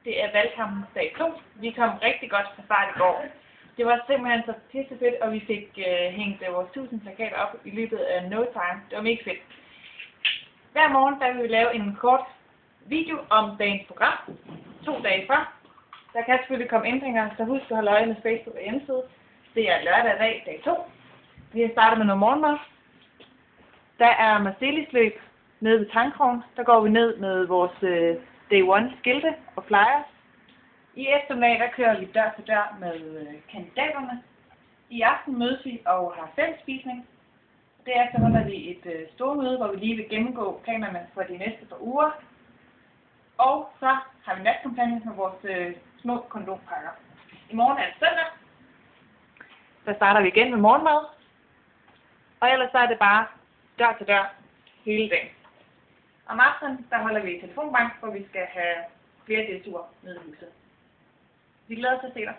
Det er valgkampens dag 2. Vi kom rigtig godt fra start i går. Det var simpelthen så pissefedt, og vi fik hængt vores 1000 plakater op i løbet af no time. Det var mega fedt. Hver morgen der vil vi lave en kort video om dagens program. 2 dage før. Der kan selvfølgelig komme ændringer, så husk at holde øje med Facebook og hjemmeside. Det er lørdag dag 2. Vi har startet med noget morgenmad. Der er Marselis løb nede ved Tangkrogen. Der går vi ned med vores Day 1 skilte og flyers. I eftermiddag der kører vi dør til dør med kandidaterne. I aften mødes vi og har fællesspisning. Derefter holder vi et stormøde, hvor vi lige vil gennemgå planerne for de næste par uger. Og så har vi natkampagne med vores små kondompakker. I morgen er det søndag. Der starter vi igen med morgenmad. Og ellers så er det bare dør til dør hele dagen. Om aftenen der holder vi telefonbank, hvor vi skal have flere delture nede i huset. Vi glæder os til at se dig.